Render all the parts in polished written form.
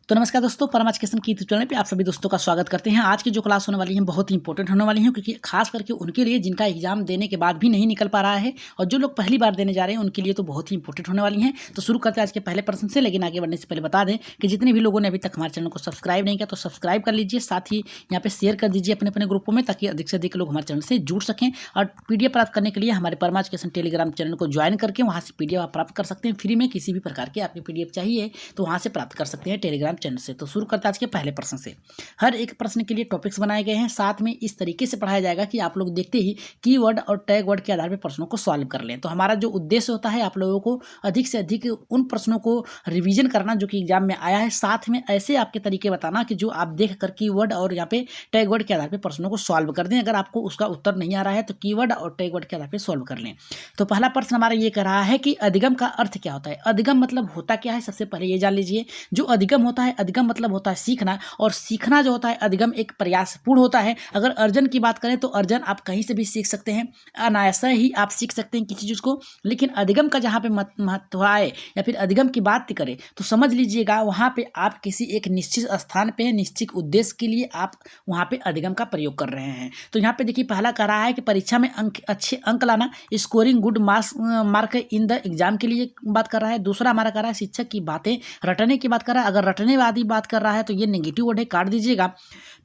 तो नमस्कार दोस्तों, परम एजुकेशन की यूट्यूब चैनल पे आप सभी दोस्तों का स्वागत करते हैं। आज की जो क्लास होने वाली है बहुत ही इंपॉर्टेंट होने वाली है, क्योंकि खास करके उनके लिए जिनका एग्जाम देने के बाद भी नहीं निकल पा रहा है और जो लोग पहली बार देने जा रहे हैं उनके लिए तो बहुत ही इंपॉर्टेंट होने वाली हैं। तो शुरू करते हैं आज के पहले प्रश्न से। लेकिन आगे बढ़ने से पहले बता दें कि जितने भी लोगों ने अभी तक हमारे चैनल को सब्सक्राइब नहीं किया तो सब्सक्राइब कर लीजिए, साथ ही यहाँ पे शेयर कर दीजिए अपने अपने ग्रुपों में, ताकि अधिक से अधिक लोग हमारे चैनल से जुड़ सकें। और PDF प्राप्त करने के लिए हमारे परम एजुकेशन टेलीग्राम चैनल को ज्वाइन करके वहाँ से PDF आप प्राप्त कर सकते हैं फ्री में। किसी भी प्रकार के आपकी PDF चाहिए तो वहाँ से प्राप्त कर सकते हैं टेलीग्राम चैनल से। तो शुरू करते हैं आज के पहले प्रश्न से। हर एक प्रश्न के लिए टॉपिक्स बनाए गए हैं, साथ में इस तरीके से पढ़ाया जाएगा कि आप लोग देखते ही कीवर्ड और टैग वर्ड के आधार पर प्रश्नों को सॉल्व कर लें। तो हमारा जो उद्देश्य होता है आप लोगों को अधिक से अधिक उन प्रश्नों को रिवीजन करना जो कि एग्जाम में आया है, साथ में ऐसे आपके तरीके बताना कि जो आप देख कर कीवर्ड और यहाँ पे टैग वर्ड के आधार पर प्रश्नों को सॉल्व कर दें। अगर आपको उसका उत्तर नहीं आ रहा है तो कीवर्ड और टैग वर्ड के आधार पर सॉल्व कर लें। तो पहला प्रश्न हमारा ये कह रहा है कि अधिगम का अर्थ क्या होता है। अधिगम मतलब होता क्या है, सबसे पहले ये जान लीजिए। जो अधिगम होता है, अधिगम मतलब होता है सीखना, और सीखना जो होता है अधिगम एक प्रयासपूर्ण होता है। अगर अर्जन की बात करें तो अर्जन आप कहीं से भी सीख सकते हैं, अनायास ही आप सीख सकते हैं किसी चीज़ को। लेकिन अधिगम का जहाँ पे महत्व आए या फिर अधिगम की बात करें तो समझ लीजिएगा वहाँ पे आप किसी एक निश्चित स्थान पे निश्चित उद्देश्य के लिए आप वहाँ पे अधिगम का प्रयोग कर रहे हैं। तो यहाँ पे देखिए पहला कह रहा है कि परीक्षा में अच्छे अंक लाना, scoring good mark in the exam के लिए बात कर रहा है। दूसरा हमारा कह रहा है शिक्षक की बातें रटने की बात कर रहा है। अगर रटने वाली बात कर रहा है तो ये नेगेटिव वर्ड है, काट दीजिएगा।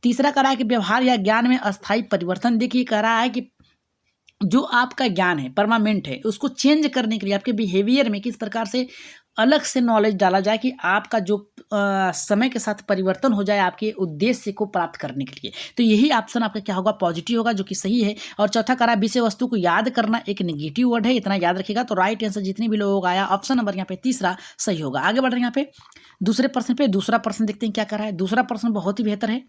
तीसरा कह रहा है कि व्यवहार या ज्ञान में अस्थायी परिवर्तन। देखिए कह रहा है कि जो आपका ज्ञान है परमानेंट है, उसको चेंज करने के लिए आपके बिहेवियर में किस प्रकार से अलग से नॉलेज डाला जाए कि आपका जो समय के साथ परिवर्तन हो जाए आपके उद्देश्य को प्राप्त करने के लिए। तो यही ऑप्शन आपका क्या होगा, पॉजिटिव होगा, जो कि सही है। और चौथा करा विषय वस्तु को याद करना एक नेगेटिव वर्ड है, इतना याद रखिएगा। तो राइट आंसर जितने भी लोग आया ऑप्शन नंबर यहाँ पे तीसरा सही होगा। आगे बढ़ रहे हैं यहाँ पे दूसरे प्रश्न पे। दूसरा प्रश्न देखते हैं क्या कर रहा है। दूसरा प्रश्न बहुत ही बेहतर है।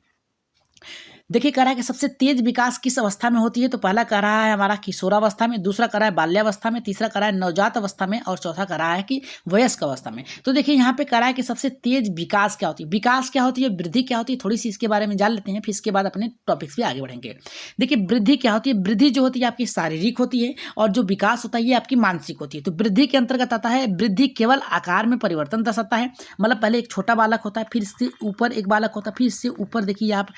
देखिए कह रहा है कि सबसे तेज विकास किस अवस्था में होती है। तो पहला कह रहा है हमारा किशोरावस्था में, दूसरा कह रहा है बाल्यावस्था में, तीसरा कह रहा है नवजात अवस्था में, और चौथा कह रहा है कि वयस्क अवस्था में। तो देखिए यहाँ पे कह रहा है कि सबसे तेज विकास क्या होती है, विकास क्या होती है, वृद्धि क्या होती है, थोड़ी सी इसके बारे में जान लेते हैं, फिर इसके बाद अपने टॉपिक्स पे आगे बढ़ेंगे। देखिए वृद्धि क्या होती है, वृद्धि जो होती है आपकी शारीरिक होती है, और जो विकास होता है ये आपकी मानसिक होती है। तो वृद्धि के अंतर्गत आता है, वृद्धि केवल आकार में परिवर्तन दर्शाता है। मतलब पहले एक छोटा बालक होता है, फिर इससे ऊपर एक बालक होता है, फिर इससे ऊपर देखिए आप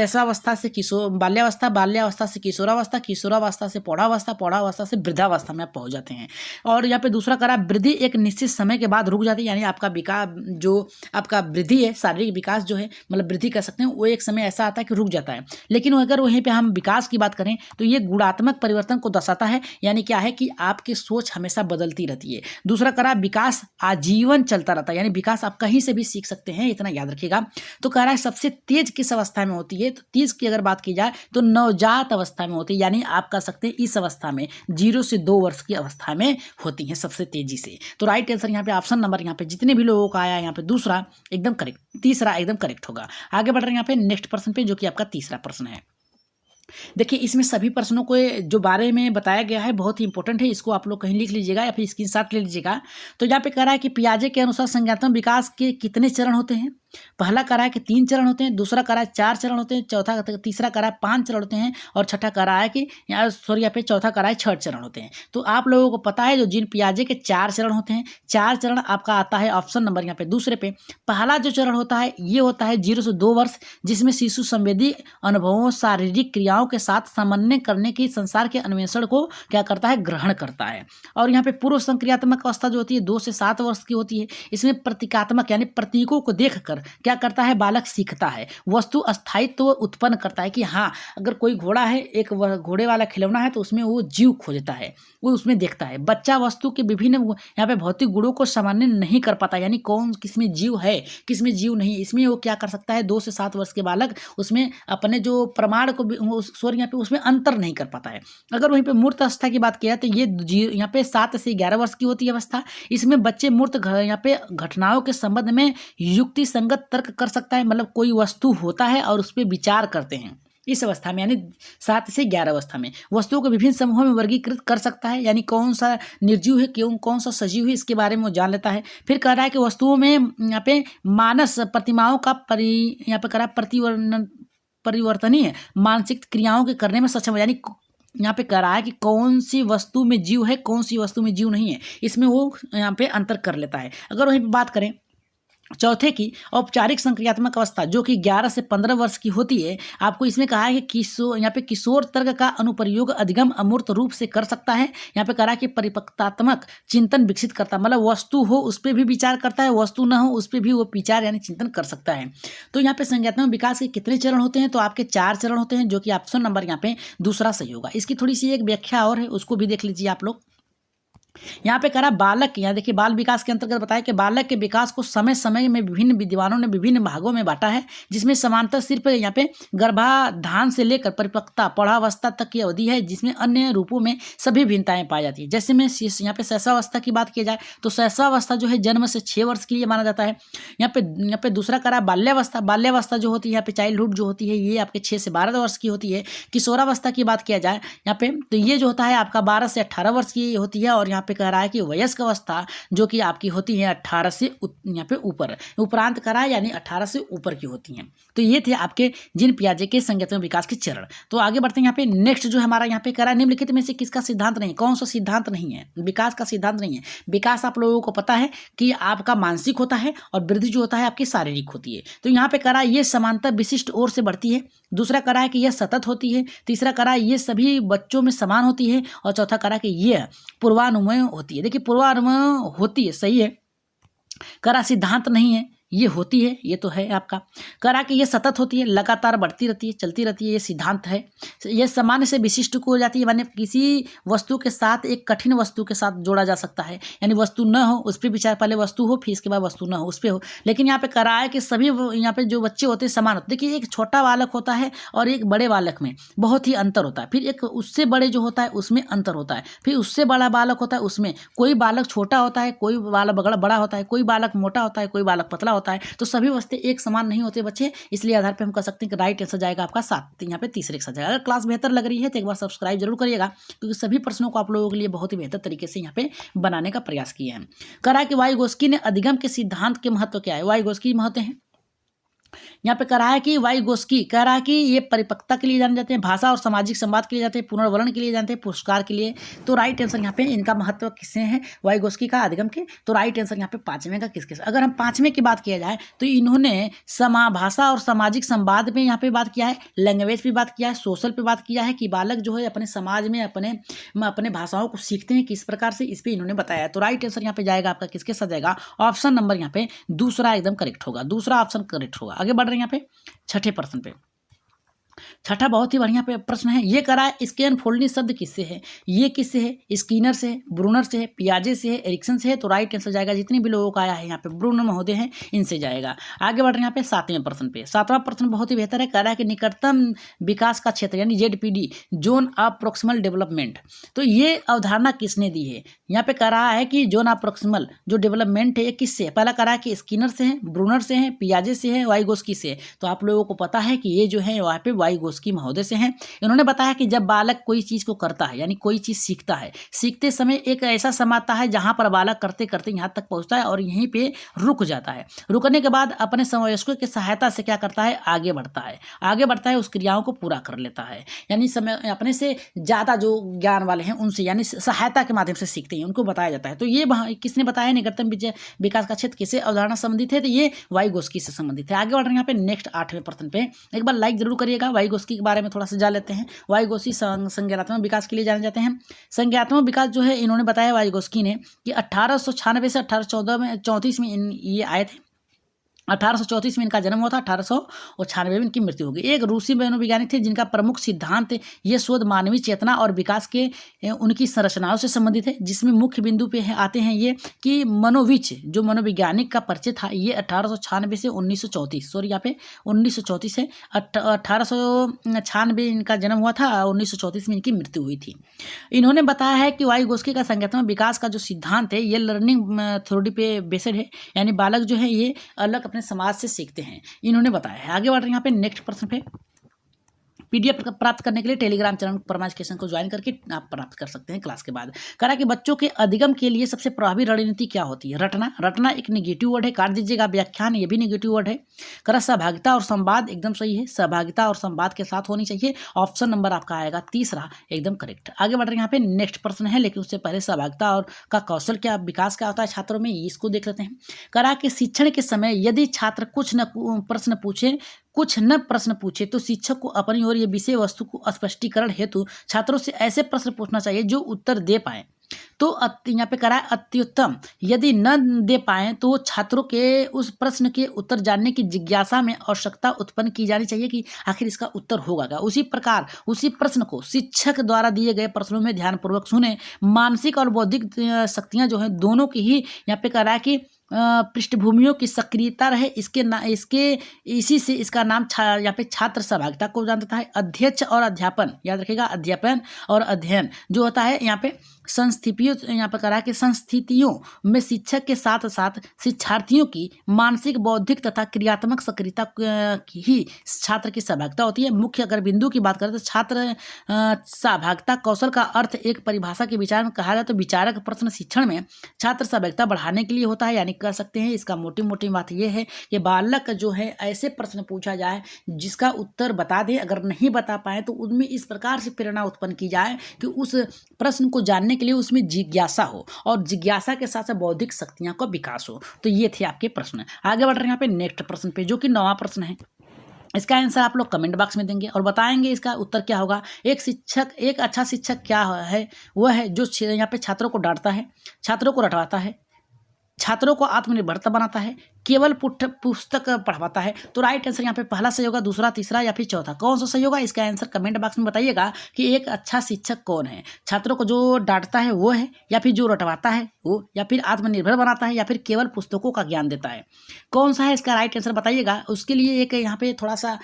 शैशवावस्था से बाल्यावस्था, बाल्यावस्था से किशोरावस्था, किशोरावस्था से पौढ़ावस्था, पौढ़ावस्था से वृद्धावस्था में आप पहुंच जाते हैं। और यहाँ पे दूसरा करा वृद्धि एक निश्चित समय के बाद रुक जाती है, यानी आपका विकास जो आपका वृद्धि है, शारीरिक विकास जो है मतलब वृद्धि कह सकते हैं, वो एक समय ऐसा आता है कि रुक जाता है। लेकिन अगर वहीं पे हम विकास की बात करें तो ये गुणात्मक परिवर्तन को दर्शाता है, यानी क्या है कि आपकी सोच हमेशा बदलती रहती है। दूसरा करा विकास आजीवन चलता रहता है, यानी विकास आप कहीं से भी सीख सकते हैं, इतना याद रखिएगा। तो कह रहा है सबसे तेज किस अवस्था में होती है। तो तेज की अगर बात की जाए तो नवजात अवस्था में होती है, यानी आप कह सकते हैं इस अवस्था में 0 से 2 वर्ष की अवस्था में होती हैं सबसे तेजी से। तो राइट आंसर यहाँ पे ऑप्शन नंबर यहाँ पे जितने भी लोगों का आया यहाँ पे दूसरा एकदम करेक्ट, तीसरा एकदम करेक्ट होगा। आगे बढ़ रहे हैं यहाँ पे नेक्स्ट प्रश्न पे, जो कि आपका तीसरा प्रश्न है। देखिए इसमें सभी प्रश्नों को जो बारे में बताया गया है बहुत ही इंपॉर्टेंट है, इसको आप लोग कहीं लिख लीजिएगा या फिर स्क्रीनशॉट ले लीजिएगा। तो यहाँ पे कह रहा है कि पियाजे के अनुसार संज्ञानात्मक विकास के कितने चरण होते हैं। पहला कह रहा है कि 3 चरण होते हैं, दूसरा कह रहा है 4 चरण होते हैं, चौथा तीसरा कह रहा है 5 चरण होते हैं, और छठा कह रहा है कि यहाँ पे चौथा कह रहा है 6 चरण होते हैं। तो आप लोगों को पता है जो जिन पियाजे के 4 चरण होते हैं, 4 चरण आपका आता है ऑप्शन नंबर यहाँ पे दूसरे पे। पहला जो चरण होता है ये होता है 0 से 2 वर्ष, जिसमें शिशु संवेदी अनुभवों शारीरिक क्रियाओं के साथ समन्वय करने की संसार के अन्वेषण को क्या करता है, ग्रहण करता है। और यहाँ पे पूर्व संक्रियात्मक अवस्था जो होती है 2 से 7 वर्ष की होती है। इसमें प्रतीकात्मक यानी प्रतीकों को देखकर क्या करता है, बालक सीखता है, वस्तु स्थायित्व उत्पन्न करता है कि हाँ अगर कोई घोड़ा है, एक घोड़े वाला खिलौना है तो उसमें वो जीव खोजता है, वो उसमें देखता है। बच्चा वस्तु के विभिन्न यहाँ पे भौतिक गुणों को सामान्य नहीं कर पाता, यानी कौन किसमें जीव है किसमें जीव नहीं, इसमें वो क्या कर सकता है 2 से 7 वर्ष के बालक उसमें अपने जो प्रमाण को सॉरी यहाँ पे उसमें अंतर नहीं कर पाता है। अगर वहीं पे मूर्त अवस्था की बात किया तो ये यहाँ पे 7 से 11 वर्ष की होती है अवस्था। इसमें बच्चे मूर्त यहाँ पे घटनाओं के संबंध में युक्ति संगत तर्क कर सकता है, मतलब कोई वस्तु होता है और उस पर विचार करते हैं इस अवस्था में, यानी 7 से 11 अवस्था में वस्तुओं को विभिन्न समूहों में वर्गीकृत कर सकता है, यानी कौन सा निर्जीव है कौन सा सजीव है इसके बारे में वो जान लेता है। फिर कह रहा है कि वस्तुओं में यहाँ पे मानस प्रतिमाओं का यहाँ पे कह रहा है परिवर्तनीय मानसिक क्रियाओं के करने में सक्षम है, यानी यहाँ पे कह रहा है कि कौन सी वस्तु में जीव है कौन सी वस्तु में जीव नहीं है, इसमें वो यहाँ पे अंतर कर लेता है। अगर वहीं पे बात करें चौथे की औपचारिक संक्रियात्मक अवस्था जो कि 11 से 15 वर्ष की होती है। आपको इसमें कहा है कि यहाँ पे किशोर तर्क का अनुप्रयोग अधिगम अमूर्त रूप से कर सकता है। यहाँ पे कहा कि परिपक्वतात्मक चिंतन विकसित करता है, मतलब वस्तु हो उस पर भी विचार करता है, वस्तु न हो उस पर भी वो विचार यानी चिंतन कर सकता है। तो यहाँ पे संज्ञानात्मक विकास के कितने चरण होते हैं? तो आपके 4 चरण होते हैं, जो कि ऑप्शन नंबर यहाँ पे दूसरा सही होगा। इसकी थोड़ी सी एक व्याख्या और है, उसको भी देख लीजिए आप लोग। यहाँ पे करा बालक, यहाँ देखिए बाल विकास के अंतर्गत बताया कि बालक के विकास को समय समय में विभिन्न विद्वानों ने विभिन्न भागों में बांटा है, जिसमें समांतर सिर्फ यहाँ पे गर्भाधान से लेकर परिपक्वता पौढ़ावस्था तक की अवधि है, जिसमें अन्य रूपों में सभी भिन्नताएं पाई जाती है। जैसे में यहाँ पे शैशवावस्था की बात की जाए तो शैशवावस्था जो है जन्म से 6 वर्ष के लिए माना जाता है। यहाँ पे दूसरा करा बाल्यावस्था, बाल्यावस्था जो होती है यहाँ पे चाइल्डहुड जो होती है ये आपके 6 से 12 वर्ष की होती है। किशोरावस्था की बात किया जाए यहाँ पे तो ये जो होता है आपका 12 से 18 वर्ष की होती है। और यहाँ पे कह रहा है कि वयस्क अवस्था जो कि आपकी होती है 18 से यहाँ पे ऊपर उपरांत करा यानी 18 से ऊपर की होती हैं। तो ये थे आपके जीन पियाजे के संज्ञानात्मक विकास के चरण। तो आगे बढ़ते हैं यहाँ पे नेक्स्ट जो हमारा यहाँ पे करा निम्नलिखित में से किसका सिद्धांत नहीं, कौन सा सिद्धांत नहीं है, विकास का सिद्धांत नहीं है। विकास आप लोगों को पता है कि आपका मानसिक होता है और वृद्धि जो होता है आपकी शारीरिक होती है। तो यहाँ पे करा ये समानता विशिष्ट ओर से बढ़ती है, दूसरा करा है कि यह सतत होती है, तीसरा करा ये सभी बच्चों में समान होती है और चौथा करा कि यह पूर्वानुमेय होती है। देखिए पूर्वानुमेय होती है सही है, करा सिद्धांत नहीं है, ये होती है, ये तो है आपका। करा कि ये सतत होती है, लगातार बढ़ती रहती है, चलती रहती है, ये सिद्धांत है। ये सामान्य से विशिष्ट को हो जाती है, माने किसी वस्तु के साथ एक कठिन वस्तु के साथ जोड़ा जा सकता है, यानी वस्तु न हो उस पर विचार, पहले वस्तु हो फिर इसके बाद वस्तु न हो उस पर हो। लेकिन यहाँ पे करा है कि सभी यहाँ पे जो बच्चे होते हैं समान होते हैं। देखिए एक छोटा बालक होता है और एक बड़े बालक में बहुत ही अंतर होता है, फिर एक उससे बड़े जो होता है उसमें अंतर होता है, फिर उससे बड़ा बालक होता है उसमें कोई बालक छोटा होता है, कोई बालक बड़ा होता है, कोई बालक मोटा होता है, कोई बालक पतला होता है। तो सभी वस्ते एक समान नहीं होते बच्चे, इसलिए आधार पे हम कह सकते हैं कि राइट आंसर जाएगा आपका 7। यहाँ पे तीसरे का जाएगा। अगर क्लास बेहतर लग रही है तो एक बार सब्सक्राइब जरूर करिएगा, क्योंकि सभी प्रश्नों को आप लोगों के लिए बहुत ही बेहतर तरीके से यहाँ पे बनाने का प्रयास किए हैं। करा कि वाइगोस्की ने अधिगम के सिद्धांत के महत्व क्या है, वाइगोस्की महत्व है। यहाँ पे कह रहा है कि वाइगोस्की कह रहा है कि ये परिपक्वता के लिए जाने जाते हैं, भाषा और सामाजिक संवाद के लिए जाते हैं, पुनर्वर्ण के लिए जानते हैं, पुरस्कार के लिए। तो राइट आंसर यहाँ पे इनका महत्व किससे है, वाइगोस्की का अधिगम के। तो राइट आंसर यहाँ पे 5वें का किसके। अगर हम 5वें की बात किया जाए तो इन्होंने भाषा और सामाजिक संवाद में यहाँ पे बात किया है, लैंग्वेज पे बात किया है, सोशल पे बात किया है कि बालक जो है अपने समाज में अपने भाषाओं को सीखते हैं किस प्रकार से, इस पर इन्होंने बताया है। तो राइट आंसर यहाँ पे जाएगा आपका किसके साथ जाएगा, ऑप्शन नंबर यहाँ पे दूसरा एकदम करेक्ट होगा, दूसरा ऑप्शन करेक्ट होगा। आगे बढ़ रहे हैं यहाँ पे छठे प्रश्न पे। छठा बहुत ही बढ़िया प्रश्न है, ये करा है स्कैन फोल्डिंग शब्द किससे है, ये किससे है, स्किनर से है, ब्रूनर से है, पियाजे से है, एरिक्सन से है। तो राइट आंसर जाएगा जितने भी लोगों का आया है यहाँ पे ब्रूनर महोदय हैं इनसे जाएगा। आगे बढ़ रहे हैं यहाँ पे 7वें प्रश्न पे। 7वां प्रश्न बहुत ही बेहतर है, कह रहा है कि निकटतम विकास का क्षेत्र यानी ZPD zone of proximal development. तो ये अवधारणा किसने दी है, यहाँ पे कह रहा है कि जोन ऑफ प्रोक्सिमल जो डेवलपमेंट है ये किससे है। पहला कह रहा है कि स्किनर से है, ब्रूनर से है, पियाजे से है, वाइगोस्की से है। तो आप लोगों को पता है कि ये जो है वहाँ पे वाइगोस्की महोदय से हैं। इन्होंने बताया कि जब बालक कोई चीज़ को करता है यानी कोई चीज़ सीखता है, सीखते समय एक ऐसा समय आता है जहाँ पर बालक करते करते यहाँ तक पहुँचता है और यहीं पे रुक जाता है। रुकने के बाद अपने समवयस्कों की सहायता से क्या करता है, आगे बढ़ता है, आगे बढ़ता है, उस क्रियाओं को पूरा कर लेता है। यानी समय अपने से ज़्यादा जो ज्ञान वाले हैं उनसे यानी सहायता के माध्यम से सीखते हैं, उनको बताया जाता है। तो ये किसने बताया निकटतम विकास का क्षेत्र किसे अवधारणा संबंधित है, तो ये वाइगोस्की से संबंधित है। आगे बढ़ रहे हैं यहाँ पे नेक्स्ट 8वें प्रश्न पे। एक बार लाइक जरूर करिएगा। वाइगोस्की के बारे में थोड़ा सा जान लेते हैं। वाइगोस्की संज्ञानात्मक विकास के लिए जाने जाते हैं। संज्ञानात्मक विकास जो है इन्होंने बताया वाइगोस्की ने कि 1896 से 1834 में ये आए थे। 1834 में इनका जन्म हुआ था, 1896 में इनकी मृत्यु हो गई। एक रूसी मनोवैज्ञानिक थे जिनका प्रमुख सिद्धांत ये शोध मानवीय चेतना और विकास के उनकी संरचनाओं से संबंधित है, जिसमें मुख्य बिंदु पे आते हैं ये कि मनोविच जो मनोवैज्ञानिक का परिचय था ये 1896 से 1934 सॉरी यहाँ पे 1934 है, 1896 इनका जन्म हुआ था, 1934 में इनकी मृत्यु हुई थी। इन्होंने बताया है कि वाइगोस्की का संज्ञानात्मक विकास का जो सिद्धांत है ये लर्निंग थ्योरी पे बेस्ड है, यानी बालक जो है ये अलग समाज से सीखते हैं, इन्होंने बताया है। आगे बढ़ रहे हैं यहाँ पे नेक्स्ट प्रश्न पे। PDF प्राप्त करने के लिए टेलीग्राम चैनल परमा एजुकेशन को ज्वाइन करके आप प्राप्त कर सकते हैं क्लास के बाद। करा कि बच्चों के अधिगम के लिए सबसे प्रभावी रणनीति क्या होती है? रटना। रटना एक नेगेटिव वर्ड है, काट दीजिएगा। व्याख्यान ये भी नेगेटिव वर्ड है। करा सहभागिता और संवाद एकदम सही है, सहभागिता और संवाद के साथ होनी चाहिए। ऑप्शन नंबर आपका आएगा तीसरा एकदम करेक्ट। आगे बढ़ रहे हैं, यहाँ पे नेक्स्ट प्रश्न है, लेकिन उससे पहले सहभागिता और का कौशल क्या विकास क्या होता है छात्रों में, इसको देख लेते हैं। करा कि शिक्षण के समय यदि छात्र कुछ न प्रश्न पूछे तो शिक्षक को अपनी ओर ये विषय वस्तु को स्पष्टीकरण हेतु छात्रों से ऐसे प्रश्न पूछना चाहिए जो उत्तर दे पाए। तो यहाँ पे करा अत्युत्तम। यदि न दे पाए तो छात्रों के उस प्रश्न के उत्तर जानने की जिज्ञासा में आवश्यकता उत्पन्न की जानी चाहिए कि आखिर इसका उत्तर होगा क्या। उसी प्रकार उसी प्रश्न को शिक्षक द्वारा दिए गए प्रश्नों में ध्यानपूर्वक सुने। मानसिक और बौद्धिक शक्तियाँ जो है दोनों की ही यहाँ पे करा कि पृष्ठभूमियों की सक्रियता रहे। इसी से इसका नाम यहाँ पे छात्र सहभागिता को जानता है। अध्यक्ष और अध्यापन याद रखिएगा, अध्यापन और अध्ययन जो होता है यहाँ पे संस्थितियों, यहाँ पर करा कि संस्थितियों में शिक्षक के साथ साथ शिक्षार्थियों की मानसिक बौद्धिक तथा क्रियात्मक सक्रियता की ही छात्र की सहभागिता होती है। मुख्य अगर बिंदु की बात करें तो छात्र सहभागिता कौशल का अर्थ एक परिभाषा के विचार में कहा जाए तो विचारक प्रश्न शिक्षण में छात्र सहभागिता बढ़ाने के लिए होता है। यानी कह सकते हैं इसका मोटी बात यह है कि बालक जो है ऐसे प्रश्न पूछा जाए जिसका उत्तर बता दे, अगर नहीं बता पाए तो उनमें इस प्रकार से प्रेरणा उत्पन्न की जाए कि उस प्रश्न को जानने के लिए उसमें जिज्ञासा हो और जिज्ञासा के साथ साथ बौद्धिक शक्तियां का विकास हो। तो ये थे आपके प्रश्न। आगे बढ़ रहे हैं यहाँ पे नेक्स्ट प्रश्न पे, जो कि 9वां प्रश्न है। इसका आंसर आप लोग कमेंट बॉक्स में देंगे और बताएंगे इसका उत्तर क्या होगा। एक अच्छा शिक्षक क्या है? वह है जो यहाँ पे छात्रों को डांटता है, छात्रों को रटवाता है, छात्रों को आत्मनिर्भरता बनाता है, केवल पुस्तक पढ़वाता है। तो राइट आंसर यहाँ पे पहला सही होगा, दूसरा, तीसरा या फिर चौथा, कौन सा सही होगा? इसका आंसर कमेंट बॉक्स में बताइएगा कि एक अच्छा शिक्षक कौन है। छात्रों को जो डांटता है वो है, या फिर जो रटवाता है वो, या फिर आत्मनिर्भर बनाता है, या फिर केवल पुस्तकों का ज्ञान देता है। कौन सा है इसका राइट आंसर बताइएगा। उसके लिए एक यहाँ पे थोड़ा सा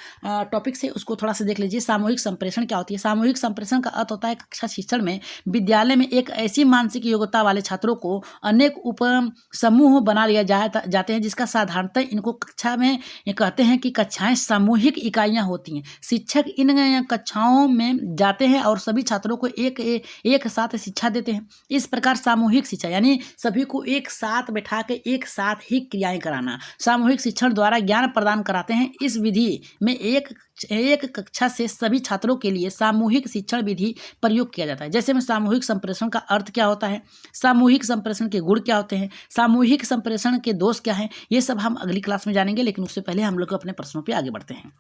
टॉपिक से उसको थोड़ा सा देख लीजिए। सामूहिक संप्रेषण क्या होती है? सामूहिक संप्रेषण का अर्थ होता है कक्षा शिक्षण में विद्यालय में एक ऐसी मानसिक योग्यता वाले छात्रों को अनेक उप समूह बना लिया जाते हैं, जिसका साधारणतः इनको कक्षा में कहते हैं कि कक्षाएं सामूहिक इकाइयां होती हैं। शिक्षक इन कक्षाओं में जाते हैं और सभी छात्रों को एक साथ शिक्षा देते हैं। इस प्रकार सामूहिक शिक्षा यानी सभी को एक साथ बैठा के एक साथ ही क्रियाएं कराना, सामूहिक शिक्षण द्वारा ज्ञान प्रदान कराते हैं। इस विधि में एक कक्षा से सभी छात्रों के लिए सामूहिक शिक्षण विधि प्रयोग किया जाता है। जैसे में सामूहिक संप्रेषण का अर्थ क्या होता है, सामूहिक संप्रेषण के गुण क्या होते हैं, सामूहिक संप्रेषण के दोष क्या हैं, ये सब हम अगली क्लास में जानेंगे। लेकिन उससे पहले हम लोग अपने प्रश्नों पे आगे बढ़ते हैं।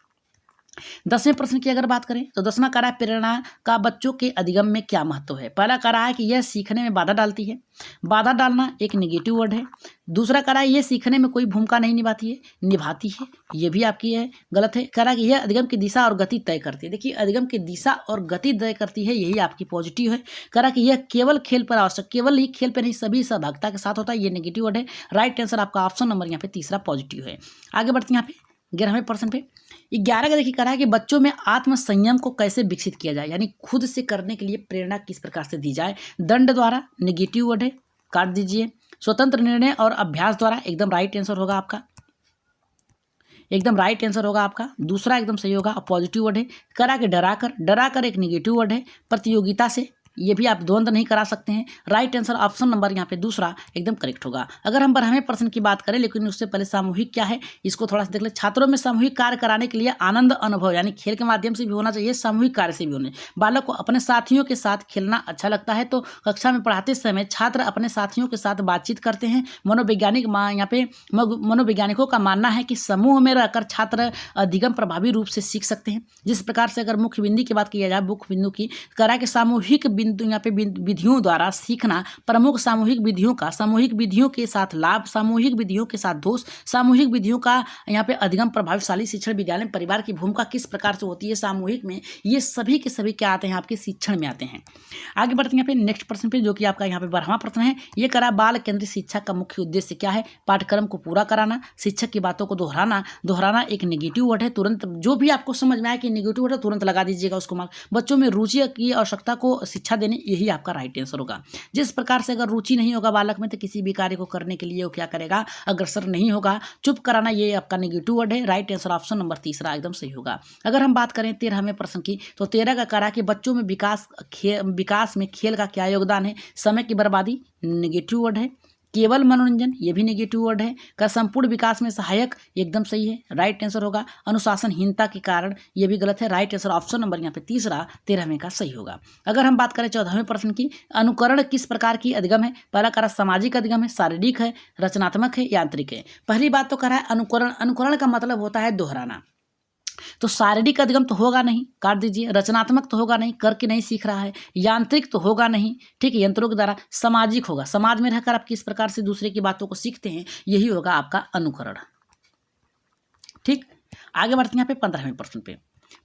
10वें प्रश्न की अगर बात करें तो 10वां कह रहा है प्रेरणा का बच्चों के अधिगम में क्या महत्व है। पहला कह रहा है कि यह सीखने में बाधा डालती है। बाधा डालना एक नेगेटिव वर्ड है। दूसरा कह रहा है यह सीखने में कोई भूमिका नहीं निभाती है, निभाती है, ये भी आपकी है, गलत है। कह रहा है कि यह अधिगम की दिशा और गति तय करती है। देखिए अधिगम की दिशा और गति तय करती है, यही आपकी पॉजिटिव है। कह रहा है कि यह केवल खेल पर आवश्यक, केवल ही खेल पर नहीं सभी सहभागिता के साथ होता है, ये नेगेटिव वर्ड है। राइट आंसर आपका ऑप्शन नंबर यहाँ पे तीसरा पॉजिटिव है। आगे बढ़ते हैं यहाँ पे 11वें प्रश्न पे। 11 का देखिए कह रहा है कि बच्चों में आत्म संयम को कैसे विकसित किया जाए, यानी खुद से करने के लिए प्रेरणा किस प्रकार से दी जाए। दंड द्वारा नेगेटिव वर्ड है, काट दीजिए। स्वतंत्र निर्णय और अभ्यास द्वारा एकदम राइट आंसर होगा आपका, एकदम राइट आंसर होगा आपका। दूसरा एकदम सही होगा, पॉजिटिव वर्ड है। करा के डराकर एक नेगेटिव वर्ड है। प्रतियोगिता से, ये भी आप द्वंद्व नहीं करा सकते हैं। राइट आंसर ऑप्शन नंबर यहाँ पे दूसरा एकदम करेक्ट होगा। अगर हम 12वें प्रश्न की बात करें, लेकिन उससे पहले सामूहिक क्या है इसको थोड़ा सा देख ले। छात्रों में सामूहिक कार्य कराने के लिए आनंद अनुभव यानी खेल के माध्यम से भी होना चाहिए, सामूहिक कार्य से भी होने। बालक को अपने साथियों के साथ खेलना अच्छा लगता है, तो कक्षा में पढ़ाते समय छात्र अपने साथियों के साथ बातचीत करते हैं। मनोवैज्ञानिकों का मानना है कि समूह में रहकर छात्र अधिगम प्रभावी रूप से सीख सकते हैं। जिस प्रकार से अगर मुख्य बिंदु की बात की जाए, मुख्य बिंदु की करा के सामूहिक बिंदु यहाँ पे विधियों द्वारा सीखना, प्रमुख सामूहिक विधियों का, सामूहिक विधियों के साथ लाभ, सामूहिक विधियों के साथ दोष, सामूहिक विधियों का यहाँ पे अधिगम प्रभावशाली शिक्षण विद्यालय परिवार की भूमिका किस प्रकार से होती है सामूहिक में, ये सभी के सभी क्या आते हैं आपके शिक्षण में आते हैं। आगे बढ़ते हैं यहाँ पे नेक्स्ट प्रश्न पे, जो कि आपका यहाँ पे 12वां प्रश्न है। ये करा बाल केंद्रित शिक्षा का मुख्य उद्देश्य क्या है। पाठ्यक्रम को पूरा कराना, शिक्षक की बातों को दोहराना एक नेगेटिव वर्ड है। तुरंत जो भी आपको समझ में आए कि नेगेटिव वर्ड है तुरंत लगा दीजिएगा उसको मार्क। बच्चों में रुचि की आवश्यकता को शिक्षा शिक्षा देने, यही आपका राइट आंसर होगा। जिस प्रकार से अगर रुचि नहीं होगा बालक में तो किसी भी कार्य को करने के लिए वो क्या करेगा, अग्रसर नहीं होगा। चुप कराना, ये आपका नेगेटिव वर्ड है। राइट आंसर ऑप्शन नंबर तीसरा एकदम सही होगा। अगर हम बात करें 13वें प्रश्न की, तो 13 का करा कि बच्चों में विकास में खेल का क्या योगदान है। समय की बर्बादी, नेगेटिव वर्ड है। केवल मनोरंजन, ये भी नेगेटिव वर्ड है। का संपूर्ण विकास में सहायक, एकदम सही है, राइट आंसर होगा। अनुशासनहीनता के कारण, ये भी गलत है। राइट आंसर ऑप्शन नंबर यहाँ पे तीसरा 13वें का सही होगा। अगर हम बात करें 14वें प्रश्न की, अनुकरण किस प्रकार की अधिगम है। पहला कह रहा सामाजिक अधिगम है, शारीरिक है, रचनात्मक है, यांत्रिक है। पहली बात तो कह रहा है अनुकरण। अनुकरण का मतलब होता है दोहराना, तो शारीरिक अधिगम तो होगा नहीं, काट दीजिए। रचनात्मक तो होगा नहीं, करके नहीं सीख रहा है। यांत्रिक तो होगा नहीं, ठीक है, यंत्रों के द्वारा। सामाजिक होगा, समाज में रहकर आप किस प्रकार से दूसरे की बातों को सीखते हैं, यही होगा आपका अनुकरण। ठीक, आगे बढ़ते हैं यहाँ पे 15वें प्रश्न पे।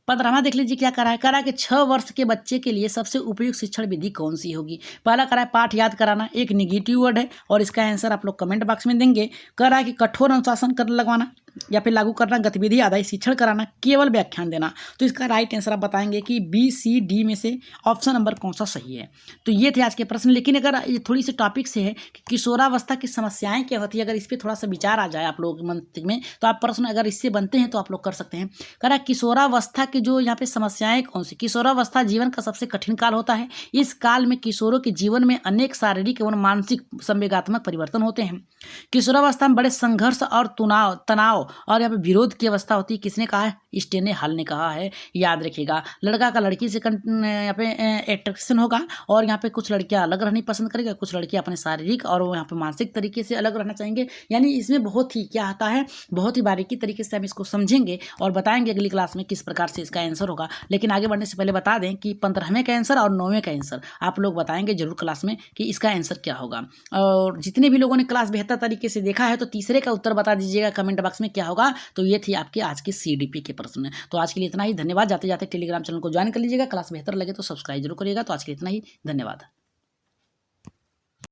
15वां देख लीजिए क्या करा है। करा कि 6 वर्ष के बच्चे के लिए सबसे उपयुक्त शिक्षण विधि कौन सी होगी। पहला करा है पाठ याद कराना, एक निगेटिव वर्ड है और इसका आंसर आप लोग कमेंट बॉक्स में देंगे। करा है कि कठोर अनुशासन कर लगवाना या फिर लागू करना, गतिविधि आधारित शिक्षण कराना, केवल व्याख्यान देना। तो इसका राइट आंसर आप बताएंगे कि बी सी डी में से ऑप्शन नंबर कौन सा सही है। तो ये थे आज के प्रश्न। लेकिन अगर ये थोड़ी सी टॉपिक से है कि किशोरावस्था की समस्याएं क्या होती है, अगर इस पर थोड़ा सा विचार आ जाए आप लोग मन में, तो आप प्रश्न अगर इससे बनते हैं तो आप लोग कर सकते हैं। कह रहा किशोरावस्था की जो यहाँ पे समस्याएं कौन सी। किशोरावस्था जीवन का सबसे कठिन काल होता है। इस काल में किशोरों के जीवन में अनेक शारीरिक एवं मानसिक संवेगात्मक परिवर्तन होते हैं। किशोरावस्था में बड़े संघर्ष और तनाव और यहाँ पे विरोध की अवस्था होती है। किसने कहा है, स्टेने हॉल ने कहा है, याद रखिएगा। लड़का का लड़की से यहाँ पे अट्रैक्शन होगा और यहाँ पे कुछ लड़कियां अलग रहनी पसंद करेगा, कुछ लड़कियां अपने शारीरिक और यहाँ पे मानसिक तरीके से अलग रहना चाहेंगे। यानी इसमें बहुत ही क्या आता है, बहुत ही बारीकी तरीके से हम इसको समझेंगे और बताएंगे अगली क्लास में किस प्रकार से इसका आंसर होगा। लेकिन आगे बढ़ने से पहले बता दें कि 15वें का आंसर और 9वें का आंसर आप लोग बताएंगे जरूर क्लास में कि इसका आंसर क्या होगा। और जितने भी लोगों ने क्लास बेहतर तरीके से देखा है तो तीसरे का उत्तर बता दीजिएगा कमेंट बॉक्स में क्या होगा। तो ये थी आपके आज की CDP के प्रश्न। तो आज के लिए इतना ही, धन्यवाद। जाते जाते टेलीग्राम चैनल को ज्वाइन कर लीजिएगा। क्लास बेहतर लगे तो सब्सक्राइब जरूर करिएगा। तो आज के लिए इतना ही, धन्यवाद।